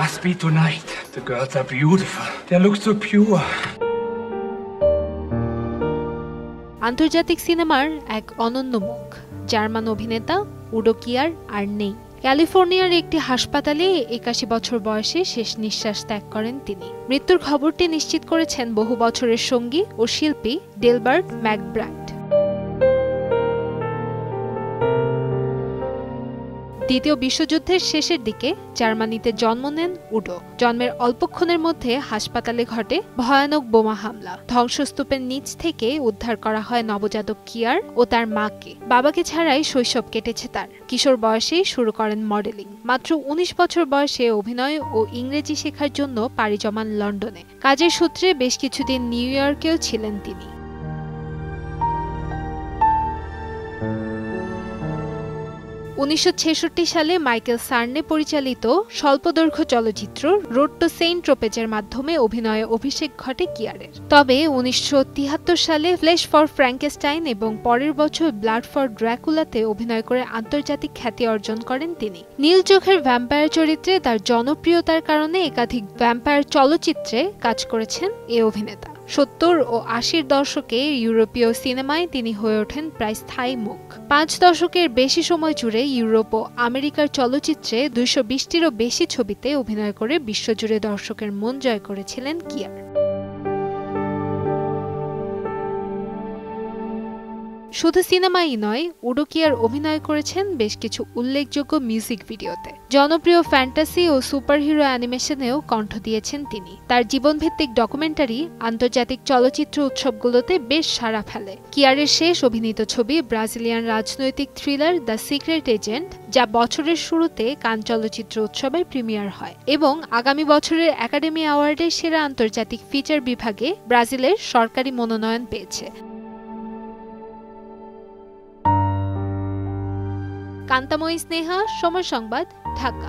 Must be tonight. The girls are beautiful. They look so pure. আন্তর্জাতিক সিনেমার এক অনন্য মুখ জার্মান অভিনেতা উডো কিয়ার আর নেই। ক্যালিফোর্নিয়ার একটি হাসপাতালে ৮১ বছর বয়সে শেষ নিঃশ্বাস ত্যাগ করেন তিনি। মৃত্যুর খবরটি নিশ্চিত করেছেন বহু বছরের সঙ্গী ও শিল্পী ডেলবার্ট ম্যাকব্রাইড। দ্বিতীয় বিশ্বযুদ্ধের শেষের দিকে জার্মানিতে জন্ম নেন উডো। জন্মের অল্পক্ষণের মধ্যে হাসপাতালে ঘটে ভয়ানক বোমা হামলা। ধ্বংসস্তূপের নিচ থেকে উদ্ধার করা হয় নবজাতক কিয়ার ও তার মাকে। বাবাকে ছাড়াই শৈশব কেটেছে তার। কিশোর বয়সেই শুরু করেন মডেলিং। মাত্র ১৯ বছর বয়সে অভিনয় ও ইংরেজি শেখার জন্য পাড়ি জমান লন্ডনে। কাজের সূত্রে বেশ কিছুদিন নিউ ইয়র্কেও ছিলেন তিনি। ১৯৬৬ সালে মাইকেল সার্নে পরিচালিত স্বল্পদৈর্ঘ্য চলচ্চিত্র রোড টু সেন্ট ট্রোপেজের মাধ্যমে অভিনয়ে অভিষেক ঘটে কিয়ারের। তবে ১৯৭৩ সালে ফ্লেশ ফর ফ্র্যাঙ্কেস্টাইন এবং পরের বছর ব্লাড ফর ড্র্যাকুলাতে অভিনয় করে আন্তর্জাতিক খ্যাতি অর্জন করেন তিনি। নীল চোখের ভ্যাম্পায়ার চরিত্রে তার জনপ্রিয়তার কারণে একাধিক ভ্যাম্পায়ার চলচ্চিত্রে কাজ করেছেন এ অভিনেতা। ৭০ ও ৮০ দশকে ইউরোপীয় সিনেমায় তিনি হয়ে ওঠেন প্রায় স্থায়ী মুখ। ৫ দশকের বেশি সময় জুড়ে ইউরোপ ও আমেরিকার চলচ্চিত্রে ২২০টিরও বেশি ছবিতে অভিনয় করে বিশ্বজুড়ে দর্শকের মন জয় করেছিলেন কিয়ার। শুধু সিনেমাই নয়, উডো কিয়ার অভিনয় করেছেন বেশ কিছু উল্লেখযোগ্য মিউজিক ভিডিওতে। জনপ্রিয় ফ্যান্টাসি ও সুপারহিরো অ্যানিমেশনেও কণ্ঠ দিয়েছেন তিনি। তার জীবনভিত্তিক ডকুমেন্টারি আন্তর্জাতিক চলচ্চিত্র উৎসবগুলোতে বেশ সাড়া ফেলে। কিয়ারের শেষ অভিনীত ছবি ব্রাজিলিয়ান রাজনৈতিক থ্রিলার দ্য সিক্রেট এজেন্ট, যা বছরের শুরুতে কান চলচ্চিত্র উৎসবে প্রিমিয়ার হয় এবং আগামী বছরের একাডেমি অ্যাওয়ার্ডের সেরা আন্তর্জাতিক ফিচার বিভাগে ব্রাজিলের সরকারি মনোনয়ন পেয়েছে। কান্তাময়ী স্নেহা, সময় সংবাদ, ঢাকা।